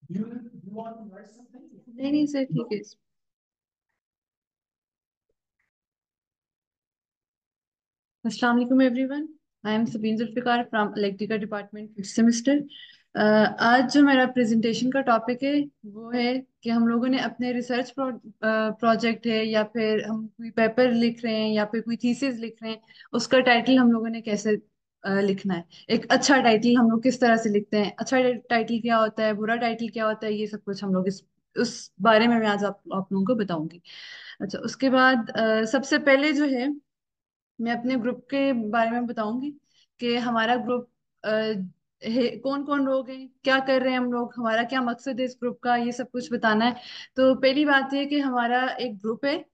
नहीं नहीं सर, ठीक है। अस्सलाम वालेकुम everyone. I am Sabeen Zulfiqar from electrical department fifth semester. आज जो मेरा प्रेजेंटेशन का टॉपिक है वो है कि हम लोगों ने अपने रिसर्च प्रोजेक्ट है या फिर हम कोई पेपर लिख रहे हैं या फिर कोई थीसिस लिख रहे हैं, उसका टाइटल हम लोगों ने कैसे लिखना है। एक अच्छा टाइटल हम लोग किस तरह से लिखते हैं, अच्छा टाइटल क्या होता है, बुरा टाइटल क्या होता है, ये सब कुछ हम लोग इस उस बारे में मैं आज आप लोगों को बताऊंगी। अच्छा, उसके बाद सबसे पहले जो है मैं अपने ग्रुप के बारे में बताऊंगी कि हमारा ग्रुप कौन कौन लोग हैं, क्या कर रहे हैं हम लोग, हमारा क्या मकसद है इस ग्रुप का, ये सब कुछ बताना है। तो पहली बात ये कि हमारा एक ग्रुप है,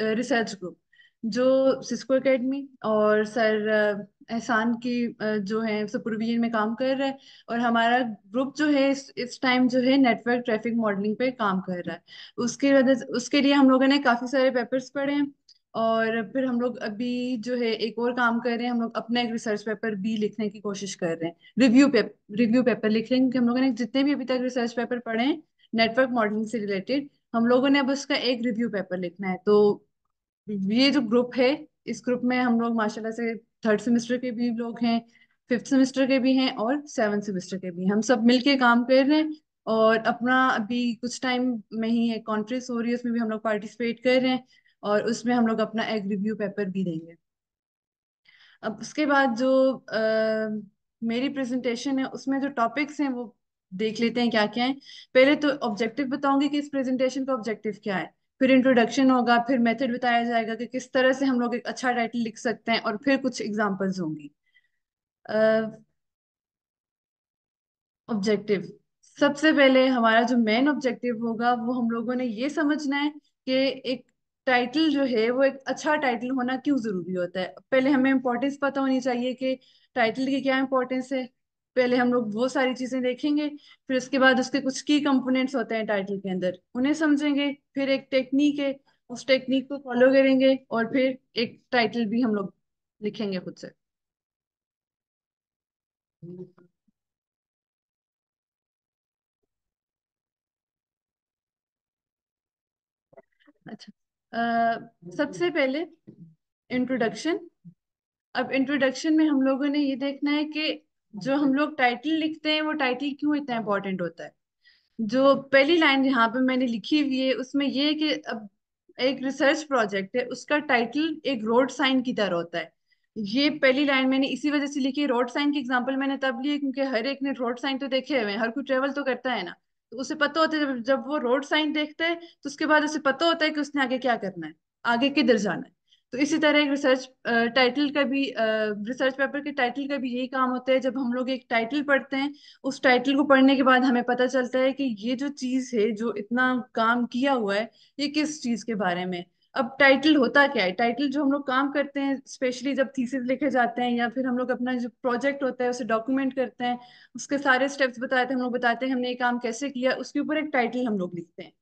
रिसर्च ग्रुप, जो सिस्को एकेडमी और सर एहसान की जो है सुपरविजन में काम कर रहा है। और हमारा ग्रुप जो है इस टाइम जो है नेटवर्क ट्रैफिक मॉडलिंग पे काम कर रहा है। उसके लिए हम लोगों ने काफी सारे पेपर्स पढ़े हैं। और फिर हम लोग अभी जो है एक और काम कर रहे हैं, हम लोग अपना एक रिसर्च पेपर भी लिखने की कोशिश कर रहे हैं। रिव्यू पेपर लिख रहे हैं क्योंकि हम लोगों ने जितने भी अभी तक रिसर्च पेपर पढ़े हैं नेटवर्क मॉडलिंग से रिलेटेड, हम लोगों ने अब उसका एक रिव्यू पेपर लिखना है। तो ये जो ग्रुप है, इस ग्रुप में हम लोग माशाल्लाह से थर्ड सेमेस्टर के भी लोग हैं, फिफ्थ सेमेस्टर के भी हैं और सेवन सेमेस्टर के भी। हम सब मिलके काम कर रहे हैं। और अपना अभी कुछ टाइम में ही एक कॉन्फ्रेंस हो रही है, उसमें भी हम लोग पार्टिसिपेट कर रहे हैं। और उसमें हम लोग अपना एक रिव्यू पेपर भी देंगे। अब उसके बाद जो मेरी प्रेजेंटेशन है उसमें जो टॉपिक्स हैं वो देख लेते हैं क्या क्या है। पहले तो ऑब्जेक्टिव बताऊंगी कि इस प्रेजेंटेशन का ऑब्जेक्टिव क्या है। फिर इंट्रोडक्शन होगा, फिर मेथड बताया जाएगा कि किस तरह से हम लोग एक अच्छा टाइटल लिख सकते हैं, और फिर कुछ एग्जांपल्स होंगी। ऑब्जेक्टिव, सबसे पहले हमारा जो मेन ऑब्जेक्टिव होगा वो हम लोगों ने ये समझना है कि एक टाइटल जो है वो एक अच्छा टाइटल होना क्यों जरूरी होता है। पहले हमें इम्पोर्टेंस पता होनी चाहिए कि टाइटल की क्या इम्पोर्टेंस है। पहले हम लोग वो सारी चीजें देखेंगे, फिर उसके बाद उसके कुछ की कंपोनेंट्स होते हैं टाइटल के अंदर, उन्हें समझेंगे। फिर एक टेक्निक है, उस टेक्निक को फॉलो करेंगे, और फिर एक टाइटल भी हम लोग लिखेंगे खुद से। अच्छा, सबसे पहले इंट्रोडक्शन। अब इंट्रोडक्शन में हम लोगों ने ये देखना है कि जो हम लोग टाइटल लिखते हैं वो टाइटल क्यों इतना इम्पोर्टेंट होता है। जो पहली लाइन यहाँ पे मैंने लिखी हुई है उसमें ये है कि अब एक रिसर्च प्रोजेक्ट है, उसका टाइटल एक रोड साइन की तरह होता है। ये पहली लाइन मैंने इसी वजह से लिखी है। रोड साइन की एग्जांपल मैंने तब ली है क्योंकि हर एक ने रोड साइन तो देखे हुए हैं, हर कोई ट्रेवल तो करता है ना। तो उसे पता होता है, जब वो रोड साइन देखता है तो उसके बाद उसे पता होता है कि उसने आगे क्या करना है, आगे किधर जाना है। तो इसी तरह एक टाइटल का भी रिसर्च पेपर के टाइटल का भी यही काम होता है। जब हम लोग एक टाइटल पढ़ते हैं, उस टाइटल को पढ़ने के बाद हमें पता चलता है कि ये जो चीज है जो इतना काम किया हुआ है, ये किस चीज के बारे में। अब टाइटल होता क्या है, टाइटल जो हम लोग काम करते हैं स्पेशली जब थीसिस लिखे जाते हैं या फिर हम लोग अपना जो प्रोजेक्ट होता है उसे डॉक्यूमेंट करते हैं, उसके सारे स्टेप्स बताते हैं, हम लोग बताते हैं हमने ये काम कैसे किया, उसके ऊपर एक टाइटल हम लोग लिखते हैं।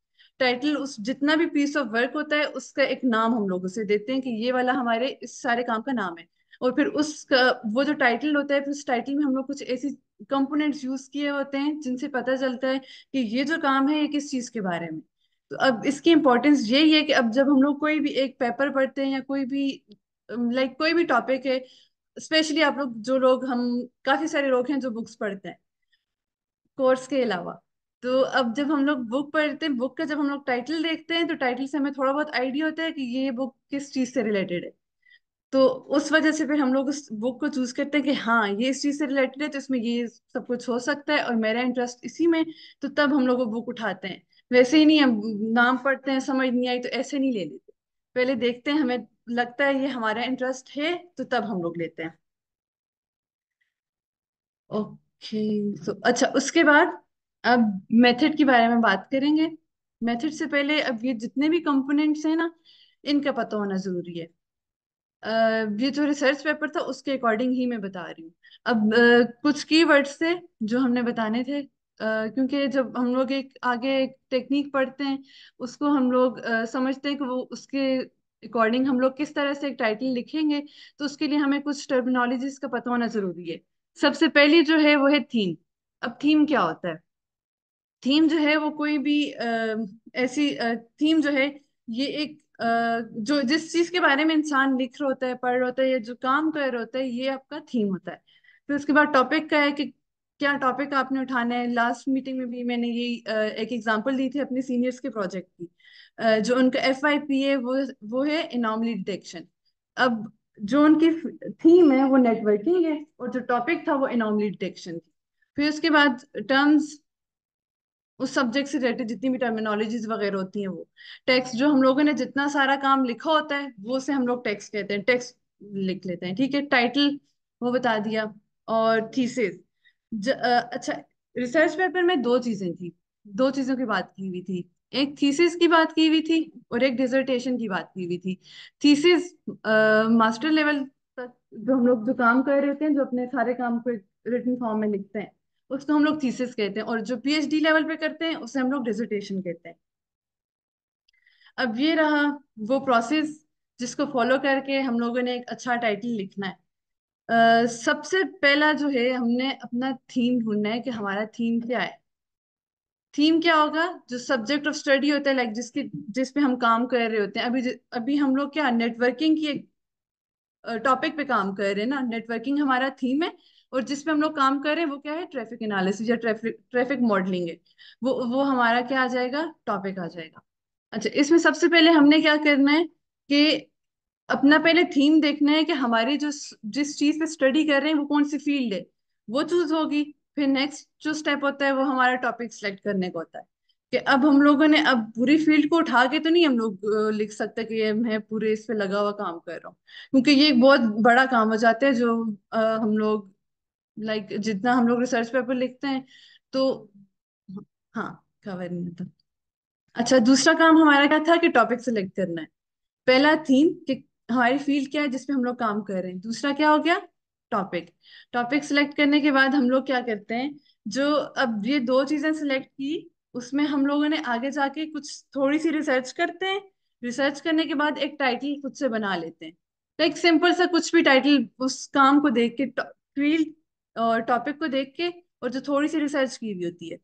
टाइटल उस जितना भी पीस ऑफ वर्क होता है उसका एक नाम हम लोग उसे देते हैं कि ये वाला हमारे इस सारे काम का नाम है। और फिर वो जो टाइटल होता है, फिर उस टाइटल में हम लोग कुछ ऐसी कंपोनेंट्स यूज किए होते हैं जिनसे पता चलता है कि ये जो काम है ये किस चीज के बारे में। तो अब इसकी इंपॉर्टेंस यही है कि अब जब हम लोग कोई भी एक पेपर पढ़ते हैं या कोई भी कोई भी टॉपिक है, स्पेशली आप लोग जो लोग, हम काफी सारे लोग हैं जो बुक्स पढ़ते हैं कोर्स के अलावा। तो अब जब हम लोग बुक पढ़ते हैं, बुक का जब हम लोग टाइटल देखते हैं तो टाइटल से हमें थोड़ा बहुत आइडिया होता है कि ये बुक किस चीज से रिलेटेड है। तो उस वजह से फिर हम लोग उस बुक को चूज करते हैं कि हाँ ये इस चीज से रिलेटेड है तो इसमें ये सब कुछ हो सकता है और मेरा इंटरेस्ट इसी में। तो तब हम लोग वो बुक उठाते हैं। वैसे ही नहीं, हम नाम पढ़ते हैं समझ नहीं आई तो ऐसे नहीं ले लेते, पहले देखते हैं हमें लगता है ये हमारा इंटरेस्ट है तो तब हम लोग लेते हैं। ओके। तो अच्छा, उसके बाद अब मेथड के बारे में बात करेंगे। मेथड से पहले अब ये जितने भी कंपोनेंट्स हैं ना, इनका पता होना जरूरी है। ये जो रिसर्च पेपर था उसके अकॉर्डिंग ही मैं बता रही हूँ। अब कुछ कीवर्ड्स थे जो हमने बताने थे, क्योंकि जब हम लोग एक आगे एक टेक्निक पढ़ते हैं उसको हम लोग समझते हैं कि वो उसके अकॉर्डिंग हम लोग किस तरह से एक टाइटल लिखेंगे। तो उसके लिए हमें कुछ टर्मिनोलॉजीज का पता होना जरूरी है। सबसे पहली जो है वो है थीम। अब थीम क्या होता है? थीम जो है वो कोई भी ऐसी थीम जो है, ये एक जो जिस चीज के बारे में इंसान लिख रहा होता है, पढ़ रहा होता है, या जो काम कर रहा होता है, ये आपका थीम होता है। फिर उसके बाद टॉपिक का है कि क्या टॉपिक आपने उठाना है। लास्ट मीटिंग में भी मैंने यही एक एग्जांपल दी थी अपने सीनियर्स के प्रोजेक्ट की। जो उनका FYP है वो है एनॉमली डिटेक्शन। अब जो उनकी थीम है वो नेटवर्किंग है, और जो टॉपिक था वो एनॉमली डिटेक्शन थी। फिर उसके बाद टर्म्स, उस सब्जेक्ट से रिलेटेड जितनी भी टर्मिनोलॉजीज वगैरह होती हैं वो। टेक्स्ट, जो हम लोगों ने जितना सारा काम लिखा होता है वो से हम लोग टेक्स्ट कहते हैं, टेक्स्ट लिख लेते हैं, ठीक है। टाइटल वो बता दिया। और थीसिस, अच्छा, रिसर्च पेपर में दो चीजें थी, दो चीजों की बात की हुई थी। एक थीसिस की बात की हुई थी, और एक डिसर्टेशन की बात की हुई थी। थीसिस मास्टर लेवल तक जो हम लोग जो काम कर रहे होते हैं, जो अपने सारे काम को रिटन फॉर्म में लिखते हैं, उसको हम लोग थीसिस कहते हैं। और जो PhD लेवल पे करते हैं उसे हम लोग डिसर्टेशन कहते हैं। अब ये रहा वो प्रोसेस जिसको फॉलो करके हम लोगों ने एक अच्छा टाइटल लिखना है। सबसे पहला जो है, हमने अपना थीम ढूंढना है कि हमारा थीम क्या है। थीम क्या होगा? जो सब्जेक्ट ऑफ स्टडी होता है, लाइक जिस पे हम काम कर रहे होते हैं। अभी हम लोग क्या नेटवर्किंग की एक टॉपिक पे काम कर रहे हैं ना, नेटवर्किंग हमारा थीम है। और जिस पे हम लोग काम कर रहे हैं वो क्या है? ट्रैफिक एनालिसिस या ट्रैफिक ट्रैफिक मॉडलिंग है। वो हमारा क्या आ जाएगा? टॉपिक आ जाएगा। अच्छा, इसमें सबसे पहले हमने क्या करना है कि अपना पहले थीम देखना है कि हमारी जो जिस चीज पे स्टडी कर रहे हैं वो कौन सी फील्ड है, वो चूज होगी। फिर नेक्स्ट जो स्टेप होता है वो हमारा टॉपिक सिलेक्ट करने का होता है। कि अब हम लोगों ने अब पूरी फील्ड को उठा के तो नहीं हम लोग लिख सकते कि ये मैं पूरे इस पे लगा हुआ काम कर रहा हूँ, क्योंकि ये एक बहुत बड़ा काम हो जाता है जो हम लोग, लाइक जितना हम लोग रिसर्च पेपर लिखते हैं तो, हाँ, कवर नहीं होता। अच्छा, दूसरा काम हमारा क्या था कि टॉपिक सिलेक्ट करना है। पहला थीम कि हमारी फील्ड क्या है जिसपे हम लोग काम कर रहे हैं, दूसरा क्या हो गया? टॉपिक। टॉपिक सिलेक्ट करने के बाद हम लोग क्या करते हैं, जो अब ये दो चीजें सिलेक्ट की, उसमें हम लोगों ने आगे जाके कुछ थोड़ी सी रिसर्च करते हैं। रिसर्च करने के बाद एक टाइटल खुद से बना लेते हैं। तो एक सिंपल सा कुछ भी टाइटल उस काम को देख के, फील्ड और टॉपिक को देख के, और जो थोड़ी सी रिसर्च की हुई होती है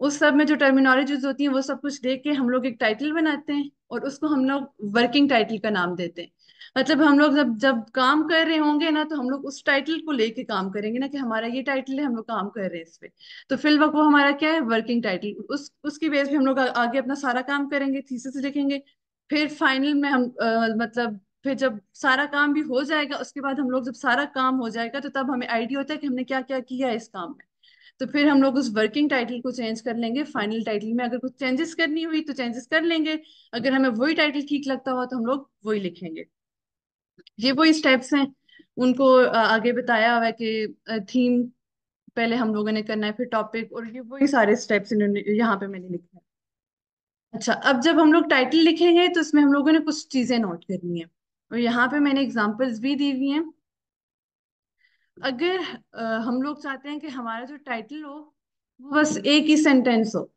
उस सब में जो टर्मिनोलॉजीज होती हैं वो सब कुछ देख के हम लोग एक टाइटल बनाते हैं, और उसको हम लोग वर्किंग टाइटल का नाम देते हैं। मतलब हम लोग जब जब काम कर रहे होंगे ना, तो हम लोग उस टाइटल को लेके काम करेंगे ना, कि हमारा ये टाइटल है, हम लोग काम कर रहे हैं इस पे। तो फिल वक्त वो हमारा क्या है? Working title. उसकी बेस पे हम लोग आगे अपना सारा काम करेंगे, थीसिस लिखेंगे। फिर फाइनल में हम मतलब फिर जब सारा काम भी हो जाएगा, उसके बाद हम लोग जब सारा काम हो जाएगा तो तब हमें आइडिया होता है कि हमने क्या क्या किया है इस काम में। तो फिर हम लोग उस वर्किंग टाइटल को चेंज कर लेंगे फाइनल टाइटल में। अगर कुछ चेंजेस करनी हुई तो चेंजेस कर लेंगे, अगर हमें वही टाइटल ठीक लगता हुआ तो हम लोग वही लिखेंगे। ये वही स्टेप्स हैं, उनको आगे बताया हुआ है कि थीम पहले हम लोगों ने करना है, फिर टॉपिक, और ये वही सारे स्टेप्स इन्होंने यहाँ पे मैंने लिखे हैं। अच्छा, अब जब हम लोग टाइटल लिखेंगे तो इसमें हम लोगों ने कुछ चीजें नोट करनी है, और यहाँ पे मैंने एग्जांपल्स भी दी हुई हैं। अगर हम लोग चाहते हैं कि हमारा जो टाइटल हो वो बस एक ही सेंटेंस हो।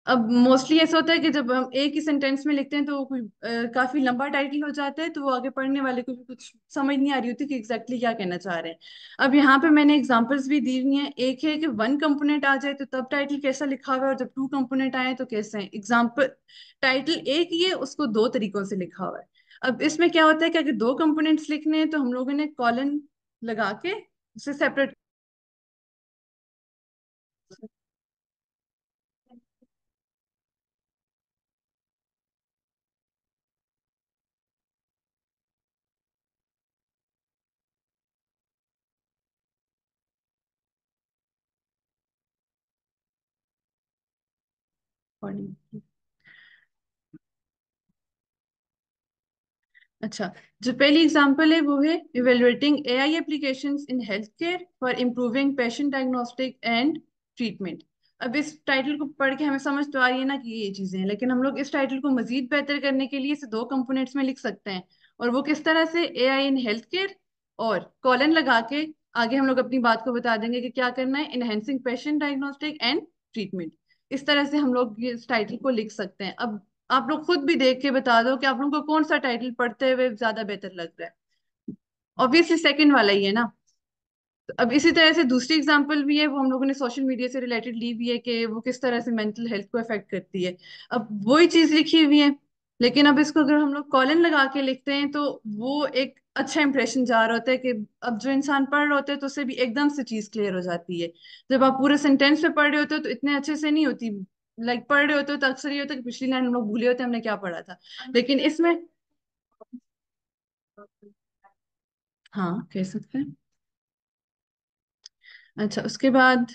अब मोस्टली ऐसा होता है कि जब हम एक ही सेंटेंस में लिखते हैं तो वो कोई काफी लंबा टाइटल हो जाता है, तो वो आगे पढ़ने वाले को भी कुछ समझ नहीं आ रही होती कि एग्जैक्टली क्या कहना चाह रहे हैं। अब यहाँ पे मैंने एग्जांपल्स भी दी हुई हैं। एक है कि वन कंपोनेंट आ जाए तो तब टाइटल कैसा लिखा हुआ है, और जब टू कंपोनेंट आए तो कैसे है। एग्जाम्पल, टाइटल एक ही है, उसको दो तरीकों से लिखा हुआ है। अब इसमें क्या होता है कि अगर दो कंपोनेंट्स लिखने हैं तो हम लोगों ने कॉलन लगा के उसे सेपरेट करना। अच्छा, जो पहली एग्जांपल है वो है evaluating AI applications in health care for improving patient diagnostic and treatment. अब इस टाइटल को पढ़ के हमें समझ तो आ रही है ना कि ये चीजें हैं, लेकिन हम लोग इस टाइटल को मजीद बेहतर करने के लिए इसे दो कंपोनेंट्स में लिख सकते हैं। और वो किस तरह से? AI इन हेल्थ केयर, और कॉलन लगा के आगे हम लोग अपनी बात को बता देंगे कि क्या करना है, enhancing patient diagnostic and treatment. इस तरह से हम लोग ये इस टाइटल को लिख सकते हैं। अब आप लोग खुद भी देख के बता दो कि आप लोगों को कौन सा टाइटल पढ़ते हुए ज्यादा बेहतर लग रहा है। ऑब्वियसली सेकंड वाला ही है ना। अब इसी तरह से दूसरी एग्जांपल भी है, वो हम लोगों ने सोशल मीडिया से रिलेटेड ली भी है कि वो किस तरह से मेंटल हेल्थ को अफेक्ट करती है। अब वही चीज लिखी हुई है, लेकिन अब इसको अगर हम लोग कॉलन लगा के लिखते हैं तो वो एक अच्छा इंप्रेशन जा रहा होता है कि अब जो इंसान पढ़ रहा होता है तो उसे भी एकदम से चीज क्लियर हो जाती है। जब आप पूरे सेंटेंस में पढ़ रहे होते हो तो इतने अच्छे से नहीं होती। लाइक पढ़ रहे होते हो तो अक्सर ये होता है कि पिछली लाइन हम लोग भूले होते हैं हमने क्या पढ़ा था। लेकिन इसमें, हाँ कह सकते हैं। अच्छा, उसके बाद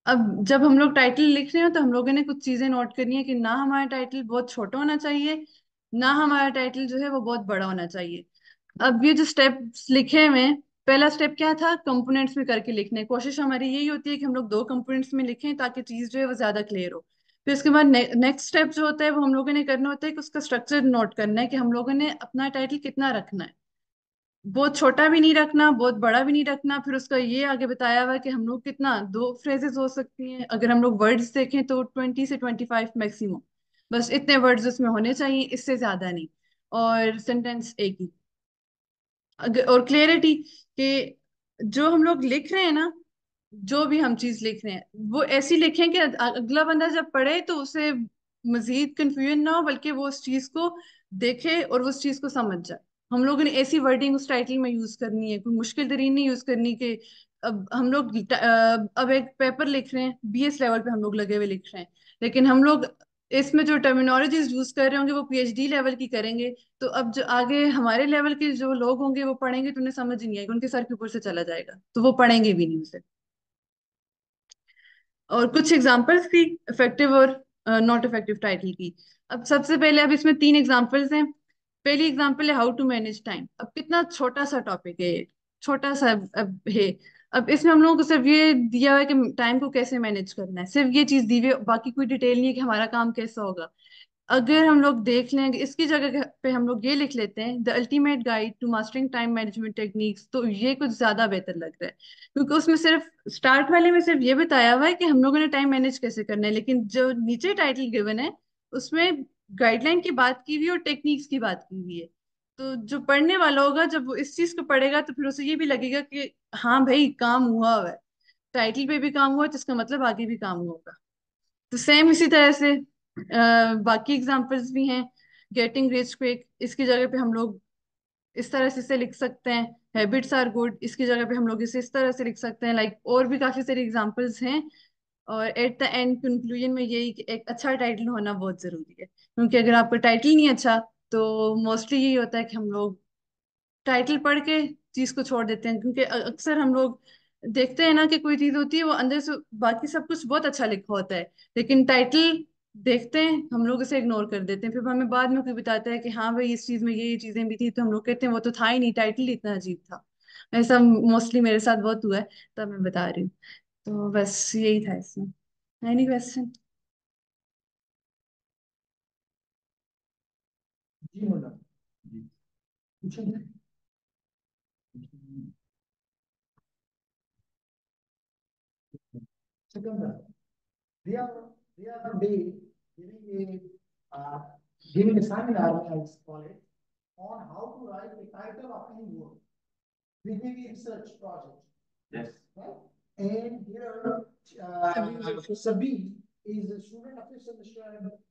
अब जब हम लोग टाइटल लिख रहे हो तो हम लोगों ने कुछ चीजें नोट करनी है कि ना हमारा टाइटल बहुत छोटा होना चाहिए, ना हमारा टाइटल जो है वो बहुत बड़ा होना चाहिए। अब ये जो स्टेप्स लिखे हुए हैं, पहला स्टेप क्या था, कंपोनेंट्स में करके लिखने की कोशिश हमारी यही होती है कि हम लोग दो कंपोनेंट्स में लिखें ताकि चीज जो है वो ज्यादा क्लियर हो। फिर उसके बाद नेक्स्ट स्टेप जो होता है वो हम लोगों ने करना होता है कि उसका स्ट्रक्चर नोट करना है कि हम लोगों ने अपना टाइटल कितना रखना है। बहुत छोटा भी नहीं रखना, बहुत बड़ा भी नहीं रखना। फिर उसका ये आगे बताया हुआ है कि हम लोग कितना, दो फ्रेजेस हो सकती हैं, अगर हम लोग वर्ड्स देखें तो 20 से 25 मैक्सिमम, बस इतने वर्ड्स उसमें होने चाहिए, इससे ज्यादा नहीं। और सेंटेंस एक ही। और क्लियरिटी कि जो हम लोग लिख रहे हैं ना, जो भी हम चीज लिख रहे हैं वो ऐसी लिखें कि अगला बंदा जब पढ़े तो उसे मजीद कंफ्यूजन ना हो, बल्कि वो उस चीज को देखे और वो उस चीज को समझ जाए। हम लोगों ने ऐसी वर्डिंग उस टाइटल में यूज करनी है, कोई मुश्किल तरीन नहीं यूज करनी कि अब हम लोग अब एक पेपर लिख रहे हैं, बीएस लेवल पे हम लोग लगे हुए लिख रहे हैं, लेकिन हम लोग इसमें जो टर्मिनोलॉजीज यूज कर रहे होंगे वो पीएचडी लेवल की करेंगे। तो अब जो आगे हमारे लेवल के जो लोग होंगे वो पढ़ेंगे तो उन्हें समझ ही नहीं आएगा, उनके सर के ऊपर से चला जाएगा, तो वो पढ़ेंगे भी नहीं उसे। और कुछ एग्जांपल्स थी इफेक्टिव और नॉट इफेक्टिव टाइटल की। अब सबसे पहले, अब इसमें तीन एग्जांपल्स हैं। पहली एग्जांपल है हाउ टू मैनेज टाइम। अब कितना छोटा सा टॉपिक है ये, छोटा सा अब है। अब इसमें हम लोगों को सिर्फ ये दिया हुआ है कि टाइम को कैसे मैनेज करना है, सिर्फ ये चीज दी हुई है, बाकी कोई डिटेल नहीं है कि हमारा काम कैसा होगा। अगर हम लोग देख लेंगे इसकी जगह पे हम लोग ये लिख लेते हैं the ultimate guide to mastering time management techniques, तो ये कुछ ज्यादा बेहतर लग रहा है, क्योंकि उसमें सिर्फ स्टार्ट वाले में सिर्फ ये बताया हुआ है कि हम लोगों ने टाइम मैनेज कैसे करना है, लेकिन जो नीचे टाइटल गिवन है उसमें गाइडलाइन की बात की हुई है और टेक्निक्स की बात की हुई है। तो जो पढ़ने वाला होगा जब वो इस चीज को पढ़ेगा तो फिर उसे ये भी लगेगा कि हाँ भाई काम हुआ है, टाइटल पे भी काम हुआ है तो इसका मतलब आगे भी काम हुआ होगा। तो सेम इसी तरह से बाकी एग्जांपल्स भी हैं। गेटिंग रिच क्विक, इसकी जगह पे हम लोग इस तरह से इसे लिख सकते हैं। हैबिट्स आर गुड, इसकी जगह पे हम लोग इसे इस तरह से लिख सकते हैं। लाइक और भी काफी सारी एग्जांपल्स हैं। और एट द एंड कंक्लूजन में यही कि एक अच्छा टाइटल होना बहुत जरूरी है, क्योंकि अगर आपका टाइटल नहीं अच्छा तो मोस्टली यही होता है कि हम लोग टाइटल पढ़ के चीज को छोड़ देते हैं, क्योंकि अक्सर हम लोग देखते हैं ना कि कोई चीज होती है वो अंदर से बाकी सब कुछ बहुत अच्छा लिखा होता है, लेकिन टाइटल देखते हैं हम लोग उसे इग्नोर कर देते हैं, फिर हमें बाद में कोई बताता है कि हाँ भाई इस चीज में ये चीजें भी थी, तो हम लोग कहते हैं वो तो था ही नहीं, टाइटल ही इतना अजीब था। ऐसा मोस्टली मेरे साथ बहुत हुआ है, तब मैं बता रही हूँ। तो बस यही था इसमें। Any question? जी मैडम। जी पूछेंगे। Second, they are they are today giving giving a seminar, I call it, on how to write a title of any work. PPV research project. Yes. Right? And here, Sabi is a student of this semester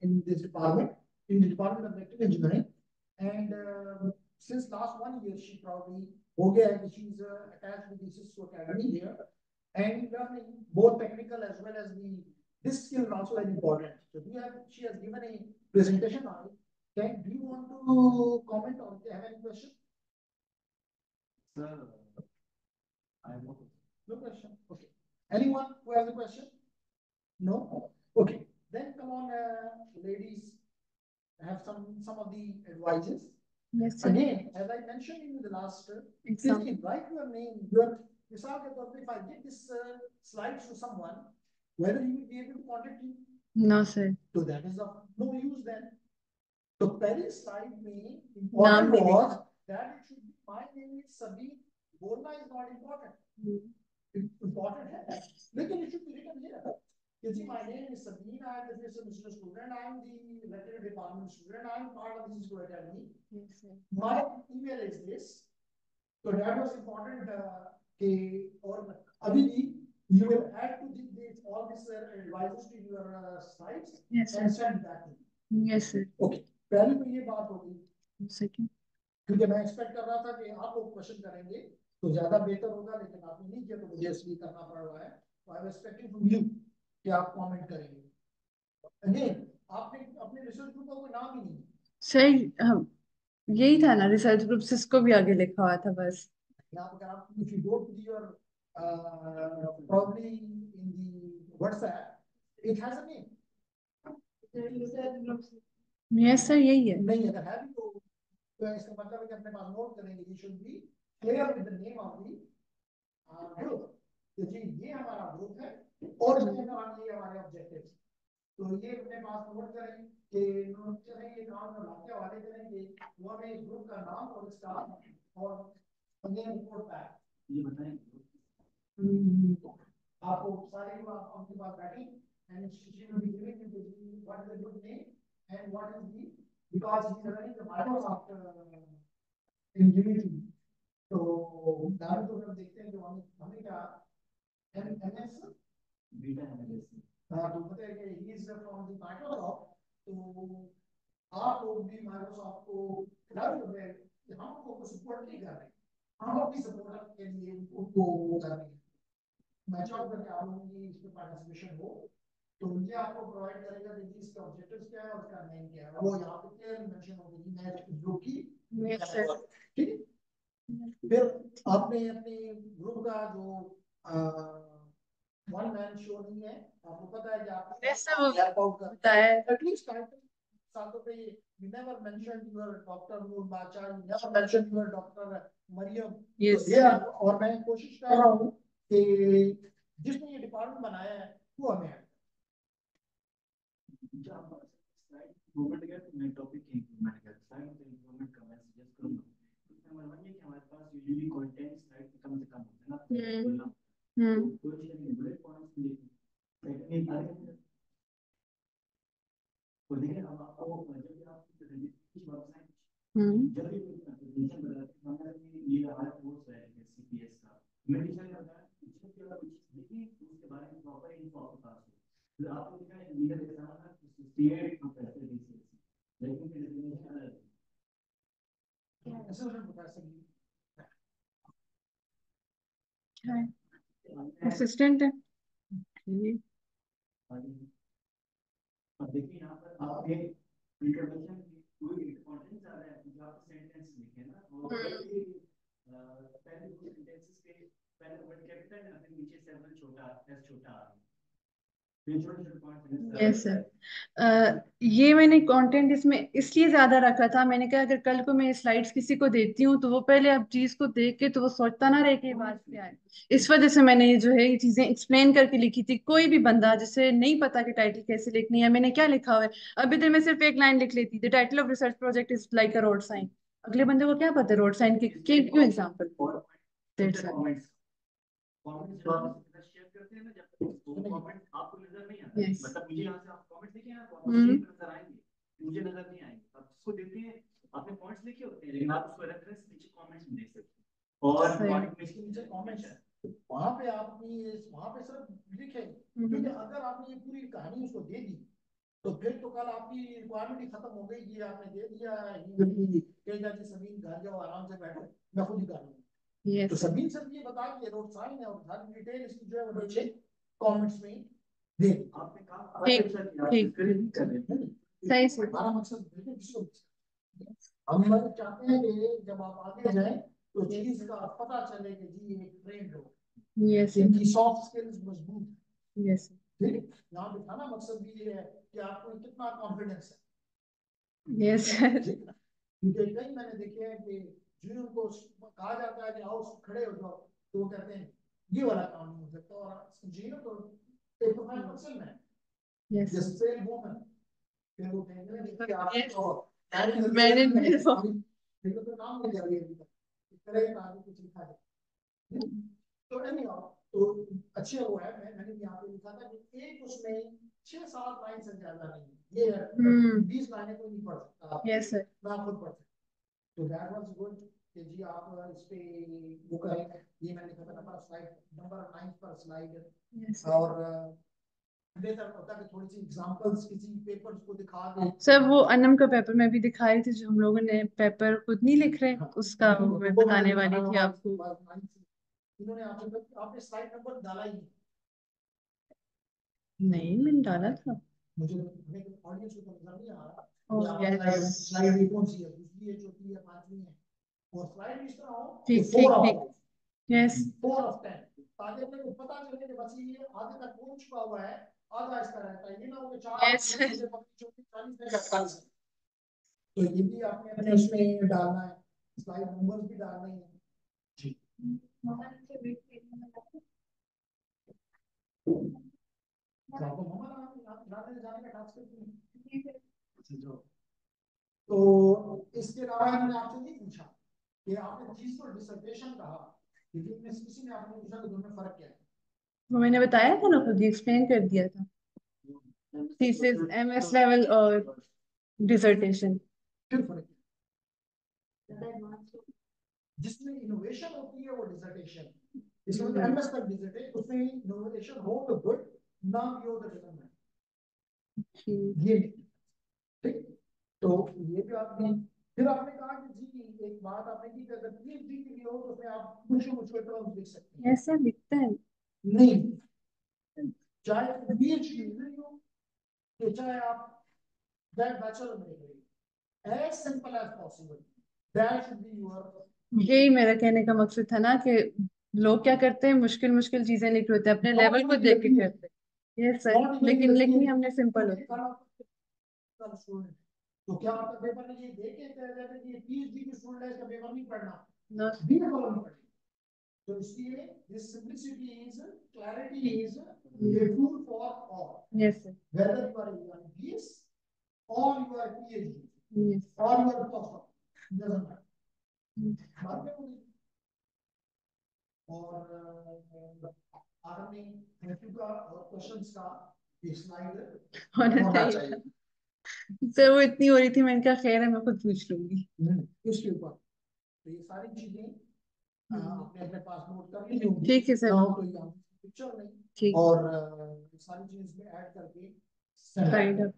in this department, in the Department of Electrical Engineering. And since last 1 year, she probably, she's attached with the Cisco Academy here and learning both technical as well as the, this skill is also very important. So she has given a presentation on it. Do you want to comment or have any question? Sir, I have no question. Okay. Anyone who has a question? No? Okay. Then come on, ladies, have some of the advices. Yes, sir. Again, as I mentioned in the last, please write your name, your misal ke taur pe, if I give this slides to someone, whether he will be able to contact you. No, sir. So that is of no use then. So पहली slide में important was that it should be my name is Sabir. बोलना is not important. Important है, लेकिन it should be written here. You see, my name is Sabir. I am the first semester student. I am the electrical department student. I am part of the Cisco Academy. Yes, sir. My email is this. So that was important. कि और अभी भी you will add to this all this advices to your slides and send that to me. Yes sir. Okay, पहले तो ये बात होगी second, क्योंकि मैं एक्सपेक्ट कर रहा था कि आप लोग क्वेश्चन करेंगे तो ज्यादा बेहतर होगा, लेकिन आपने नहीं किया तो मुझे इसलिए करना पड़ रहा है। तो I am expecting from you कि आप कमेंट करेंगे। अगेन आपने अपने रिसर्च ग्रुप का कोई नाम ही नहीं सही हम यही था ना, रिसर्च ग्रुप सिस्को भी आगे लिखा हुआ था बस। यहाँ पर। आप if you go to your probably in the WhatsApp it has a name। Yes sir यही है। नहीं अगर है भी तो इसका मतलब है कि अपने पास नोट करेंगे। You should be clear with the name of the group कि जी ये हमारा ग्रुप है और ये हमारे ऑब्जेक्टिव्स। तो ये अपने पास नोट करें कि नोट करें ये काम में वाक्य वाले करेंगे वो हमें इस ग्रुप का नाम और स्टाफ और नेम रिपोर्ट बैक ये बताएंगे आपको सारे लोग आप आपके पास बैठे and she will be giving you what is the group name and what is the because he is running the Microsoft in Unity। तो दारू तो हम देखते हैं जो हमें क्या MS बीटा एनालिसिस तो पता है कि he is from the Microsoft. तो आप लोग भी माइक्रोसॉफ्ट को खिलाड़ी हो गए कि हम उनको सपोर्ट नहीं कर रहे, हम अपनी सपोर्ट के लिए उनको कर रहे हैं। मैं चाहूंगा कि आप लोगों की इसमें पार्टिसिपेशन हो। तो ये आपको प्रोवाइड करेगा कि इसका ऑब्जेक्टिव्स क्या है और इसका नेम क्या है, वो यहाँ पे क्लियर मेंशन होगा कि मैं ग्रुप की। ठीक है। फिर आपने अपने ग्रुप का जो वन मैन शो नहीं है, आपको पता है कि आप बताया एटलीस्ट सालों पे you never mentioned your Dr. Noor Bacha, you never mentioned your Dr. Mariam। yes तो और मैं कोशिश कर रहा हूँ कि जिसने ये डिपार्टमेंट बनाया है वो हमें गवर्नमेंट का मैं टॉपिक की इम्प्लीमेंट कर स्लाइड में इम्प्लीमेंट का मैं सजेस्ट करूंगा। इसमें मतलब ये कि हमारे पास यूजुअली कंटेंट स्लाइड कम से कम होता है ना। कोई चीज नहीं बुलेट पॉइंट्स लिखने सेकंड तो देखिए अब आपको जब भी आप किसी वेबसाइट जब भी प्रेजेंटेशन बनाते हैं ये हमारा कोर्स है सीपीएस का मैं डिजाइन करता है जब भी आप कुछ देखिए उसके बारे में प्रॉपर इन्फो आपके पास हो। तो आपको दिखा है लीडर एग्जाम है 68 प्रोफेसर डीसीएस लेकिन फिर डेफिनेशन अलग है। असिस्टेंट प्रोफेसर है असिस्टेंट है। अब देखिए यहाँ पर आप एक इंट्रोडक्शन कोई इंपॉर्टेंस आ रहा है जो आप सेंटेंस लिखे ना और पहले दो सेंटेंसेस के पहले वर्ड कैपिटल है फिर नीचे सेवन छोटा एस छोटा आ गया। यस सर ये मैंने कंटेंट इसमें इसलिए ज्यादा रखा था, मैंने कहा अगर कल को मैं स्लाइड्स किसी को देती हूँ तो वो पहले अब चीज को देख के तो वो सोचता ना रहे कि बात क्या है। इस वजह से मैंने ये जो है ये चीजें एक्सप्लेन करके लिखी थी। कोई भी बंदा जिसे नहीं पता कि टाइटल कैसे लिखनी है, मैंने क्या लिखा हुआ है, अभी इधर मैं सिर्फ एक लाइन लिख लेती, the title of research project is like a road sign. अगले बंदे को क्या पता है रोड साइन की क्यों एग्जाम्पल। शेयर करते हैं ना जब कमेंट आपको नजर नहीं आता मतलब मुझे यहाँ से आप कमेंट देखें ना तो आपको नजर आएंगे, मुझे नजर नहीं आएंगे। आप जिसको देते हैं आपने पॉइंट्स लिखे होते हैं लेकिन आप उसको रेफरेंस नीचे कमेंट्स में देख सकते हैं और इसके नीचे कमेंट्स है वहां पे आपने वहां पे सिर्फ लिखे क्योंकि अगर आपने ये पूरी कहानी उसको दे दी तो फिर तो कल आपकी रिक्वायरमेंट ही खत्म हो गई। ये आपने दे दिया कहेगा जी समीन घर जाओ आराम से बैठो मैं खुद ही कर लूंगा। Yes. तो समीन सर ये बता कि रोड साइन है और सारी डिटेल इसकी जो है वो नीचे कमेंट्स में दे आपने कहा ठीक सही से हमारा मकसद बिल्कुल हम लोग चाहते हैं कि जब आप आगे जाए तो चीज का पता चले कि जी ये ट्रेंड हो। यस इनकी सॉफ्ट स्किल्स मजबूत। यस ठीक यहाँ दिखाना मकसद भी ये है कि आपको कितना कॉन्फिडेंस है। यस क्योंकि कई मैंने देखे हैं कि जो उनको कहा जाता है कि आओ खड़े हो जाओ तो वो कहते हैं ये वाला काम नहीं हो सकता और इंजीनियर तो एक प्रोफेशनल पर्सन है। यस जस्ट से वुमन फिर वो कहेंगे कि आप मैंने तो नाम नहीं कर दिया इस तरह का आगे कुछ लिखा है। तो एनीहाउ तो अच्छे वो है मैंने यहाँ पे लिखा था कि एक उसमें 6-7 लाइन से ज्यादा नहीं ये 20 लाइनें कोई नहीं पढ़ सकता। यस सर मैं खुद पढ़ सकता। तो दैट वाज गुड कि जी आप इस पे वो करें, ये मैंने लिखा था नंबर स्लाइड, नंबर 9 पर स्लाइड। और बेहतर होता कि थोड़ी सी एग्जांपल्स किसी पेपर्स को दिखा दें। सर वो अनम का पेपर मैं भी दिखा रही थी, जो हम लोगों ने पेपर खुद नहीं लिख रहे, उसका मैं बताने वाली थी आपको। इन्होंने आपने स्लाइड नंबर डाला ही नहीं, मैंने डाला था। मुझे ऑडियंस को तो नजर नहीं आ रहा। यस, स्लाइड कौन सी है, दूसरी है, चौथी है, पांचवी है? और स्लाइड इस तरह हो ठीक ठीक ठीक। यस 4 ऑफ 10, ताकि अपने को पता चले कि बस ये आगे तक पहुंच चुका हुआ है, आधा इसका रहता है, ये ना हो कि 4 यस। मुझे 40 में 48 है। तो ये भी आपने अपने उसमें डालना है, स्लाइड नंबर्स भी डालने हैं जी। तो आपको मोहम्मद डालने जाने का टास्क नहीं। तो इसके अलावा मैंने आपसे नहीं पूछा कि आपने चीज को डिसर्टेशन कहा, क्योंकि इनमें से किसी ने आपने पूछा कि दोनों में फर्क क्या है? वो मैंने बताया था ना, खुद ही एक्सप्लेन कर दिया था। थीसिस, एमएस लेवल और डिसर्टेशन। फिर फर्क क्या? जिसमें इनोवेशन होती है वो डिसर्टेशन, इसमें तो एमएस तक डिसर्ट है, उसमें इनोवेशन हो तो गुड, ना भी हो तो डिटरमाइन। ये ठीक। तो ये भी आपने, फिर आपने कहा कि जी एक बात आपने की कि अगर पीएचडी के लिए हो तो उसमें आप मुश्किल मुश्किल टर्म्स लिख सकते हैं। ऐसा लिखता है? नहीं, चाहे पीएचडी नहीं हो, तो चाहे आप बैचलर में लिख, as simple as possible, that should be your. यही मेरा कहने का मकसद था ना, कि लोग क्या करते हैं, मुश्किल मुश्किल चीजें लिख रहे होते हैं, अपने लेवल को देख के करते हैं। यस सर, लेकिन लिखनी हमने सिंपल होती है। तो क्या आपका पेपर में ये देखे कह रहे थे कि ये पीएचडी की स्टूडेंट है, इसका पेपर नहीं पढ़ना, No. भी पेपर नहीं पढ़ना। तो इसलिए this simplicity is, clarity is a tool for all. Yes sir. Whether you are a MBS or you are a PhD, Yes. or you are a postdoc, doesn't matter. बात में कोई, और आदमी थ्योरी का और क्वेश्चंस का एक slide होना चाहिए। सर वो इतनी हो रही थी, मैंने कहा खैर है, मैं खुद पूछ लूंगी। इसके ऊपर तो ये सारी चीजें आपने अपने पास नोट कर ली होंगी। ठीक है सर। ना हो तो यहाँ पिक्चर नहीं, ठीक। और सारी चीजें इसमें ऐड करके साइड अप।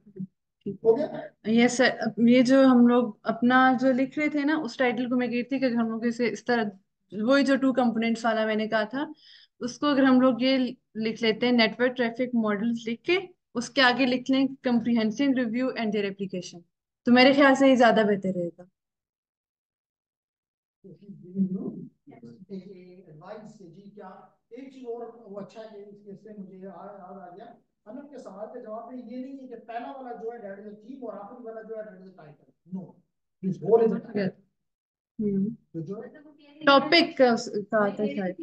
ठीक हो गया। ये सर, अब ये जो हम लोग अपना जो लिख रहे थे ना, उस टाइटल को मैं कही थी कि हम लोग इसे इस तरह, वही जो टू कंपोनेंट्स वाला मैंने कहा था, उसको अगर हम लोग ये लिख लेते हैं, नेटवर्क ट्रैफिक मॉडल्स लिख के उसके आगे लिख लें comprehensive review and their application, तो मेरे ख्याल से ये ज्यादा बेहतर रहेगा। एडवाइस जी क्या, एक चीज और वो अच्छा है, इससे मुझे याद आ गया, अनंत के सवाल के जवाब में ये नहीं है कि पहला वाला जो है दैट इज द थीम, और आखिरी वाला जो है that is the title. No, this whole is the title. तो जो टॉपिक का आता है शायद,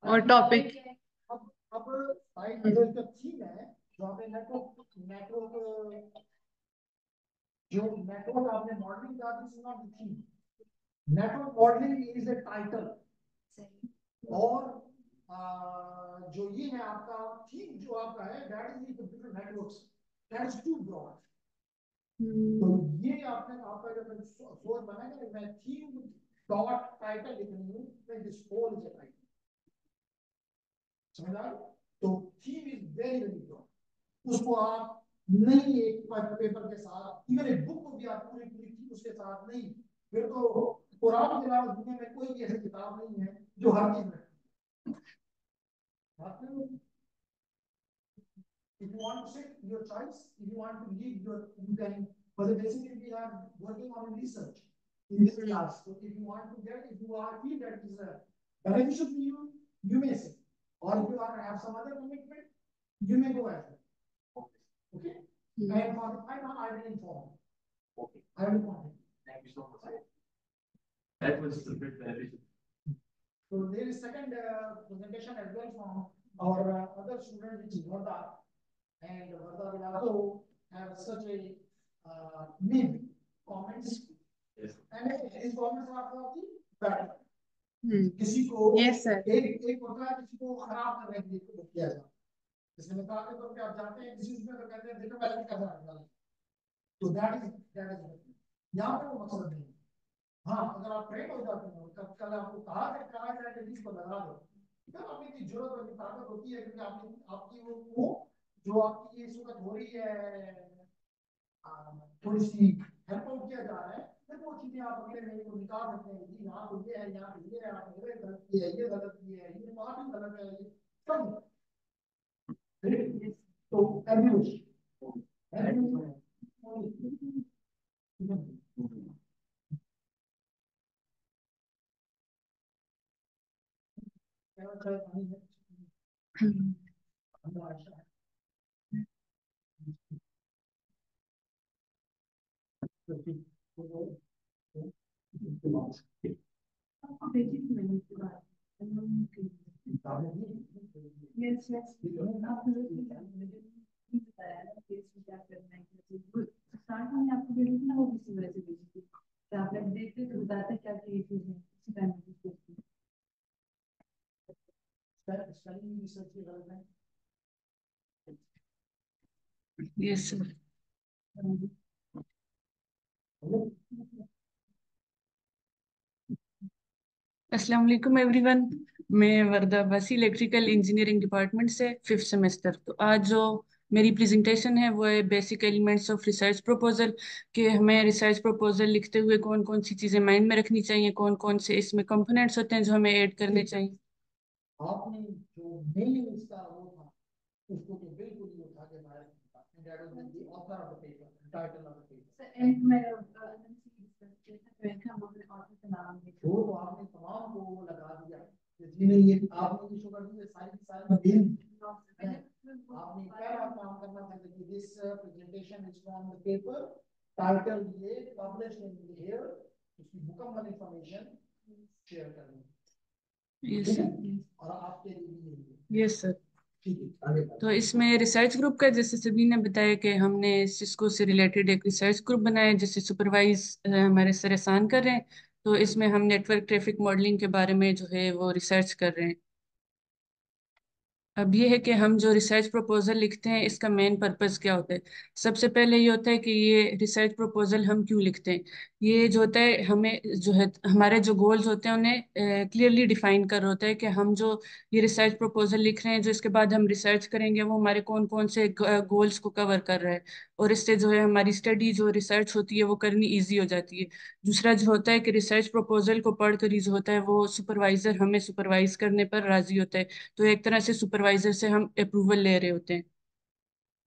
और टॉपिक। अब साइड जो इसका थीम है, जो आपने नेटवर्क नेटवर्क जो नेटवर्क आपने मॉडलिंग का, this is not the theme. Network modelling is a title, और जो ये है आपका थीम जो आपका है that is the computer networks, that is too broad. तो ये आपने आपका जब सोच बनाया कि मैं थीम डॉट टाइटल लिखनी हूँ, then this whole is a title, समझ आ? तो theme is very very broad, उसको आप नहीं एक पेपर के साथ, इवन एक बुक को भी आप पूरी पूरी थीम उसके साथ नहीं, फिर तो कुरान के अलावा दुनिया में कोई भी ऐसी किताब नहीं है जो हर चीज में। If you want to sit, your choice. If you want to leave, you can. But basically, we are working on research in this class. So if you want to get, if you are feel that is beneficial for you, you may sit. Or if you are have some other commitment, you may go as well. Okay. And for the final, I will inform. Okay. I will inform. Thank you so much. That was a bit beneficial. So there is second presentation as well from our other student, which is Varda. And Varda will also have such a mid comments. Yes. And his comments are for the better. किसी को yes sir, एक होता है किसी को खराब करने के लिए किया जाता है, जैसे मिसाल के तौर पे आप जाते हैं किसी उसमें तो कहते हैं देखो पहले कैसा है, तो दैट इज यहाँ पे वो मकसद नहीं है। हाँ, अगर आप ट्रेन हो जाते हो, कल आपको कहा जाए कि इसको लगा दो, तब आपकी की जरूरत होती, ताकत होती है, क्योंकि आपने आपकी वो जो आपकी ये सूरत हो रही है, थोड़ी सी हेल्प आउट किया जा रहा है, फिर वो चीजें आप अगले महीने को निकाल सकते हैं कि यहाँ तो ये है, यहाँ पे ये है, आपने ये गलत किया है, ये गलत किया है, ये बात ही गलत है, ये सब। तो एब्यूज Yes, yes. आपने नहीं बताया ना कि इसमें क्या करना है, स्टार्ट में आपको भेजी थी ना, वो किसी वजह से भेजी थी, तो आप लोग देखते तो बताते क्या क्या ये चीजें इसी टाइम में पूछते हैं। स्पेलिंग रिसर्च के बारे में यस सर। अस्सलाम वालेकुम एवरीवन। मैं वर्दा बसी इलेक्ट्रिकल इंजीनियरिंग डिपार्टमेंट से 5th सेमेस्टर। तो आज जो मेरी प्रेजेंटेशन है वो है basic elements of research proposal, कि हमें रिसर्च प्रपोजल लिखते हुए कौन कौन सी चीज़ें माइंड में रखनी चाहिए, कौन कौन से इसमें कंपोनेंट्स होते हैं जो हमें ऐड करने चाहिए। आपने जो मेन इसका वो था, उसको तो बिल्कुल ही उठा के बाहर निकाला। That was the author of the paper, title of the paper. Sir and में हम अपने ऑथर का नाम लिखा, वो तो आपने तमाम को वो लगा दिया कि जी नहीं, ये आपने इशू कर दी सारी की सारी मेन। आपने क्या काम करना चाहिए कि this presentation is from the paper, title ये पब्लिश्ड इन हियर, उसकी मुकम्मल इंफॉर्मेशन शेयर करनी। Yes sir. और आपके लिए यस सर। तो इसमें रिसर्च ग्रुप का, जैसे सभी ने बताया कि हमने सिस्को से रिलेटेड एक रिसर्च ग्रुप बनाया, जिसे सुपरवाइज हमारे सर एहसान कर रहे हैं। तो इसमें हम नेटवर्क ट्रैफिक मॉडलिंग के बारे में जो है वो रिसर्च कर रहे हैं। अब ये है कि हम जो रिसर्च प्रपोजल लिखते हैं इसका मेन पर्पस क्या होता है। सबसे पहले ये होता है कि ये रिसर्च प्रपोजल हम क्यों लिखते हैं। ये जो होता है, हमें जो है हमारे जो गोल्स होते हैं उन्हें क्लियरली डिफाइन कर होता है कि हम जो ये रिसर्च प्रपोजल लिख रहे हैं, जो इसके बाद हम रिसर्च करेंगे, वो हमारे कौन कौन से गोल्स को कवर कर रहा है। और इससे जो है हमारी स्टडी जो रिसर्च होती है वो करनी ईजी हो जाती है। दूसरा जो होता है कि रिसर्च प्रपोजल को पढ़कर ही जो होता है वो सुपरवाइजर हमें सुपरवाइज करने पर राजी होता है। तो एक तरह से सुपरवाइजर से हम अप्रूवल ले रहे होते हैं।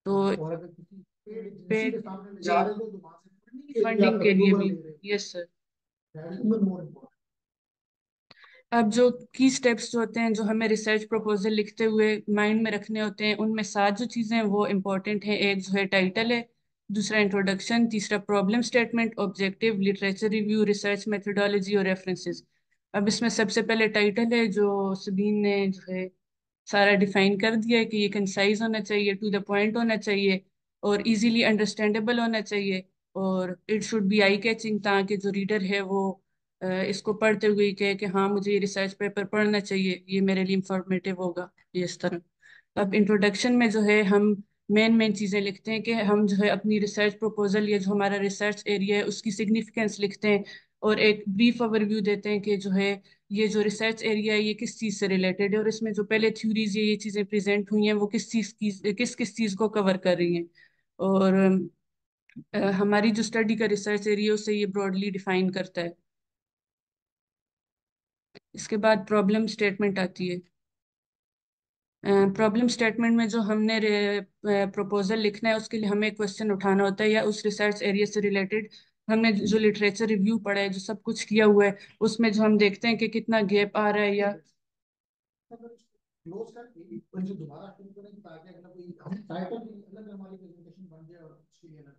तो और अगर किसी पेड के सामने ले जा रहे हो तो वहां से फंडिंग के लिए भी। Yes sir. मोर। अब जो की स्टेप्स जो होते हैं जो हमें रिसर्च प्रपोजल लिखते हुए माइंड में रखने होते हैं, उनमें 7 जो चीज़ें हैं वो इम्पोर्टेंट हैं। एक जो है टाइटल है, दूसरा इंट्रोडक्शन, तीसरा problem statement, objective, literature review, research methodology और रेफरेंसेस। अब इसमें सबसे पहले टाइटल है, जो सबीन ने जो है सारा डिफाइन कर दिया है कि ये कंसाइज होना चाहिए, टू द पॉइंट होना चाहिए और इजीली अंडरस्टैंडेबल होना चाहिए। और it should be eye catching, ताकि जो रीडर है वो इसको पढ़ते हुए ही कहे कि हाँ मुझे ये रिसर्च पेपर पढ़ना चाहिए, ये मेरे लिए इंफॉर्मेटिव होगा। ये इस तरह। अब इंट्रोडक्शन में जो है हम मेन मेन चीज़ें लिखते हैं कि हम जो है अपनी रिसर्च प्रपोजल या जो हमारा रिसर्च एरिया है उसकी सिग्निफिकेंस लिखते हैं, और एक ब्रीफ ओवरव्यू देते हैं कि जो है ये जो रिसर्च एरिया है ये किस चीज़ से रिलेटेड है, और इसमें जो पहले थ्योरीज ये चीज़ें प्रेजेंट हुई हैं वो किस चीज़ की किस किस चीज़ को कवर कर रही हैं। और हमारी जो स्टडी का रिसर्च एरिया उसे ये ब्रॉडली डिफाइन करता है। इसके बाद प्रॉब्लम स्टेटमेंट आती है। प्रॉब्लम स्टेटमेंट में जो हमने प्रपोजल लिखना है उसके लिए हमें क्वेश्चन उठाना होता है, या उस रिसर्च एरिया से रिलेटेड हमने जो लिटरेचर रिव्यू पढ़ा है, जो सब कुछ किया हुआ है, उसमें जो हम देखते हैं कि कितना गैप आ रहा है या क्लोज करके फिर जो दोबारा शुरू करें ताकि अगला कोई हम टाइटल भी अलग हमारी प्रेजेंटेशन बन जाए और उसके लिए अलग